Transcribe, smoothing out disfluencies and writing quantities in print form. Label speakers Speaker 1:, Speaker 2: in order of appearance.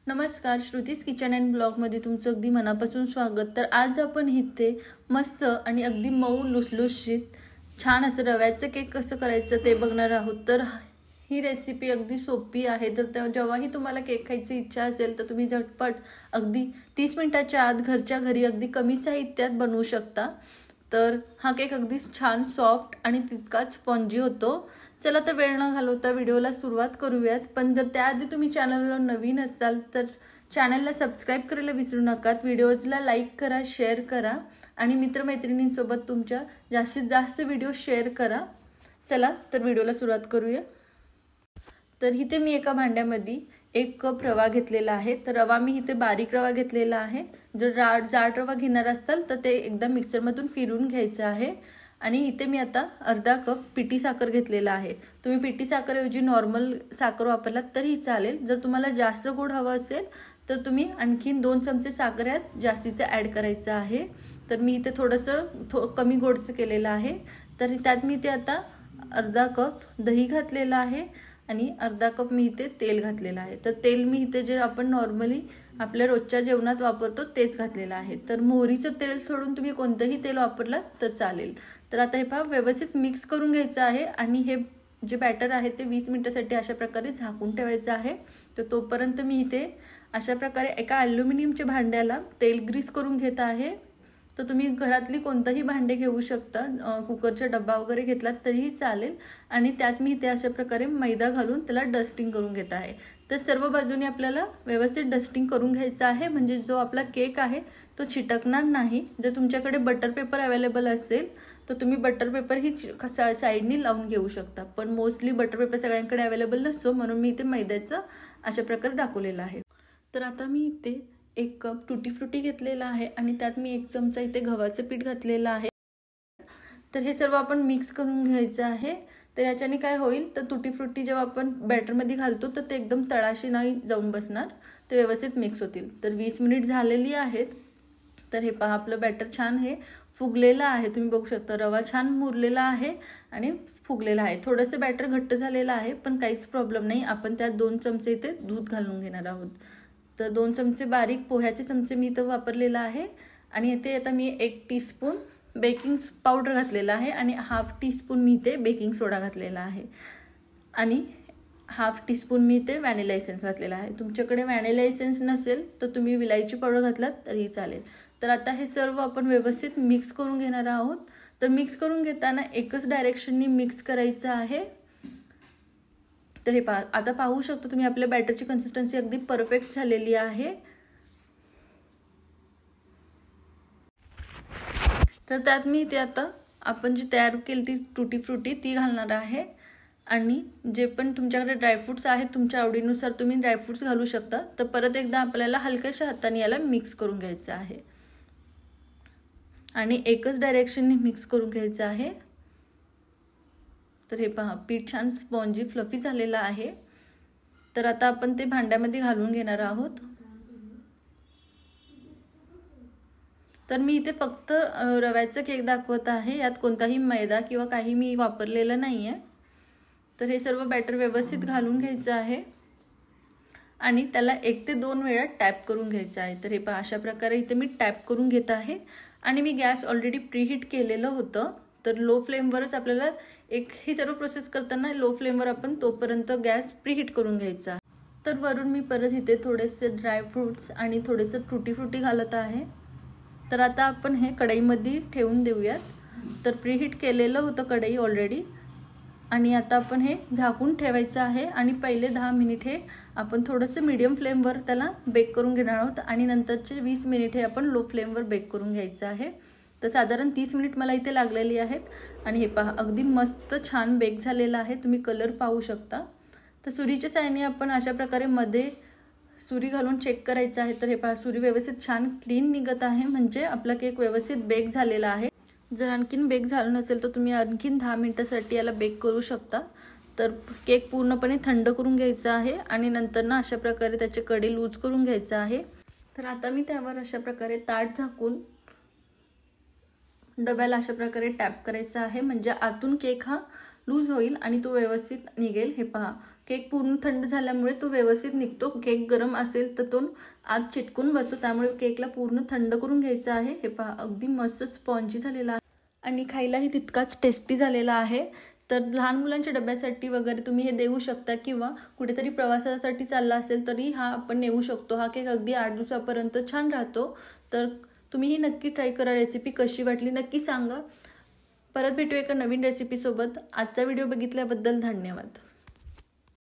Speaker 1: नमस्कार, Shruti's kitchen and ब्लॉगमध्ये तुमचं अगदी मनापासून स्वागत। तर आज आपण इथे मस्त आणि अगदी मऊ लुसलुशीत छान असं रव्याचं केक कसं करायचं ते बघणार आहोत। तर ही रेसिपी अगदी सोपी आहे। तर जेव्हाही तुम्हाला केक खायची इच्छा असेल तर तुम्ही झटपट अगदी 30 मिनिटाच्या आत घरच्या घरी अगदी कमी साहित्यात बनवू शकता। तर हा केक अगदी छान सॉफ्ट आणि तितकाच स्पॉन्जी होतो। चला तर वेळ न घालवता व्हिडिओला सुरुवात करूयात। पण जर त्याआधी तुम्ही चॅनलवर नवीन असाल तर चॅनलला सबस्क्राइब करायला विसरू नका। व्हिडिओजला लाईक करा, शेअर करा आणि मित्रमैत्रिणींसोबत तुमच्या जास्तीत जास्त व्हिडिओ शेअर करा। चला तर व्हिडिओला सुरुवात करूया। तर इथे मी एका भांड्यामध्ये 1 कप रवा घेतलेला आहे। तर रवा मी इथे बारीक रवा घेतलेला आहे। जर जाड रवा घेणार असाल तर ते एकदा मिक्सरमधून फिरून घ्यायचं आहे। आणि इथे मी आता अर्धा कप पिठी साखर घेतलेला आहे। तुम्ही पिठी साखर ऐवजी नॉर्मल साखर वापरलात तरी चालेल। जर तुम्हाला जास्त गोड हवं असेल तर तुम्ही आणखीन 2 चमचे साखर यात जास्तीचे ॲड करायचं आहे। तर मी इथे थोडंसं कमी गोडचं केलेलं आहे। तर त्यात मी इथे आता अर्धा कप दही घातलेला आहे आणि अर्धा कप मी इथे तेल घातलेलं आहे। तर तेल मी इथे जे आपण नॉर्मली आपल्या रोजच्या जेवणात वापरतो तेच घातलेलं आहे। तर मोहरीचं तेल सोडून तुम्ही कोणतंही तेल वापरलं तर चालेल। तर आता हे पहा व्यवस्थित मिक्स करून घ्यायचं आहे आणि हे जे बॅटर आहे ते 20 मिनिटांसाठी अशा प्रकारे झाकून ठेवायचं आहे। तर तोपर्यंत मी इथे अशा प्रकारे एका ॲल्युमिनियमच्या भांड्याला तेल ग्रीस करून घेत आहे। तर तुम्ही घरातली कोणताही भांडे घेऊ शकता, कुकरचा डब्बा वगैरे घेतलात तरीही चालेल। आणि त्यात मी इथे अशा प्रकारे मैदा घालून त्याला डस्टिंग करून घेत आहे। तर सर्व बाजूने आपल्याला व्यवस्थित डस्टिंग करून घ्यायचं आहे, म्हणजे जो आपला केक आहे तो चिटकणार नाही। जर तुमच्याकडे बटर पेपर अवेलेबल असेल तर तुम्ही बटर पेपर ही साईडनी लावून घेऊ शकता, पण मोस्टली बटर पेपर सगळ्यांकडे अवेलेबल नसतो, म्हणून मी इथे मैद्याचं अशा प्रकारे दाखवलेलं आहे। तर आता मी इथे 1 कप टुटी फ्रुटी घेतलेला आहे आणि त्यात मी 1 चमचा इथे गव्हाचं पीठ घातलेलं आहे। तर हे सर्व आपण मिक्स करून घ्यायचं आहे। तर याच्याने काय होईल तर टुटी फ्रुटी जेव्हा आपण बॅटरमध्ये घालतो तर ते एकदम तळाशी नाही जाऊन बसणार, ते व्यवस्थित मिक्स होतील। तर 20 मिनिट झालेली आहेत। तर हे पहा आपलं बॅटर छान हे फुगलेलं आहे। तुम्ही बघू शकता रवा छान मुरलेला आहे आणि फुगलेला आहे। थोडंसं बॅटर घट्ट झालेलं आहे पण काहीच प्रॉब्लेम नाही। आपण त्यात 2 चमचे इथे दूध घालून घेणार आहोत। तर 2 चमचे बारीक पोह्याचे चमचे मी इथं वापरलेला आहे आणि इथे आता मी 1 टीस्पून बेकिंग पावडर घातलेला आहे आणि हाफ टीस्पून मी इथे बेकिंग सोडा घातलेला आहे आणि हाफ टीस्पून मी इथे व्हॅनिला एसेन्स घातलेला आहे। तुमच्याकडे व्हॅनिला एसेन्स नसेल तर तुम्ही विलायची पावडर घातलात तरीही चालेल। तर आता हे सर्व आपण व्यवस्थित मिक्स करून घेणार आहोत। तर मिक्स करून घेताना एकच डायरेक्शननी मिक्स करायचं आहे। तर हे आता पाहू शकता तुम्ही आपल्या बॅटरची कन्सिस्टन्सी अगदी परफेक्ट झालेली आहे। तर त्यात मी ते आता आपण जी तयार केली ती टुटी फ्रुटी ती घालणार आहे आणि जे पण तुमच्याकडे ड्रायफ्रुट्स आहेत तुमच्या आवडीनुसार तुम्ही ड्रायफ्रुट्स घालू शकता। तर परत एकदा आपल्याला हलक्याशा हाताने याला मिक्स करून घ्यायचं आहे आणि एकच डायरेक्शनने मिक्स करून घ्यायचं आहे। तर हे पहा पीठ छान स्पॉन्जी फ्लफी झालेला आहे। तर आता आपण ते भांड्यामध्ये घालून घेणार आहोत। तर मी इथे फक्त रव्याचा केक दाखवत आहे, यात कोणताही मैदा किंवा काही मी वापरलेलं नाही आहे। तर हे सर्व बॅटर व्यवस्थित घालून घ्यायचं आहे आणि त्याला 1 ते 2 वेळा टॅप करून घ्यायचं आहे। तर हे पहा अशा प्रकारे इथे मी टॅप करून घेत आहे आणि मी गॅस ऑलरेडी प्रीहीट केलेलं होतं। तर लो फ्लेमवरच आपल्याला ही सर्व प्रोसेस करताना लो फ्लेमवर आपण तोपर्यंत गॅस प्रीहीट करून घ्यायचा। तर वरून मी परत इथे थोडेसे ड्रायफ्रुट्स आणि थोडेसे टुटी फ्रुटी घालत आहे। तर आता आपण हे कढईमध्ये ठेवून देऊयात। तर प्रीहीट केलेलं होतं कढई ऑलरेडी आणि आता आपण हे झाकून ठेवायचं आहे आणि पहिले 10 मिनिट हे आपण थोडंसं मीडियम फ्लेमवर त्याला बेक करून घेणार आहोत आणि नंतरचे 20 मिनिट हे आपण लो फ्लेमवर बेक करून घ्यायचं आहे। तर साधारण 30 मिनिट मला इथे लागलेली आहेत आणि हे पहा अगदी मस्त छान बेक झालेला आहे। तुम्ही कलर पाहू शकता। तर सुरीच्या साहाय्याने आपण अशा प्रकारे मध्ये सुरी घालून चेक करायचं आहे। तर हे पहा सुरी व्यवस्थित छान क्लीन निघत आहे, म्हणजे आपला केक व्यवस्थित बेक झालेला आहे। जर आणखीन बेक झालं नसेल तर तुम्ही आणखीन 10 मिनिटांसाठी याला बेक करू शकता। तर केक पूर्णपणे थंड करून घ्यायचा आहे आणि नंतर ना अशा प्रकारे त्याचे कडे लूज करून घ्यायचं आहे। तर आता मी त्यावर अशा प्रकारे ताट झाकून डब्याला अशा प्रकारे टॅप करायचा आहे, म्हणजे आतून केक हा लूज होईल आणि तो व्यवस्थित निघेल। हे पहा केक पूर्ण थंड झाल्यामुळे तो व्यवस्थित निघतो. केक गरम असेल तर तो आत चिटकून बसतो, त्यामुळे केकला पूर्ण थंड करून घ्यायचं आहे. हे पहा अगदी मस्त स्पॉन्जी झालेला आहे आणि खायलाही तितकाच टेस्टी झालेला आहे. तर लहान मुलांच्या डब्यासाठी वगैरे तुम्ही हे देऊ शकता किंवा कुठेतरी प्रवासासाठी चालला असेल तरी हा आपण नेऊ शकतो. हा केक अगदी 8 दिवसापर्यंत छान राहतो. तर तुम्हीही नक्की ट्राय करा. रेसिपी कशी वाटली नक्की सांगा. परत भेटू एका नवीन रेसिपीसोबत. आजचा व्हिडिओ बघितल्याबद्दल धन्यवाद.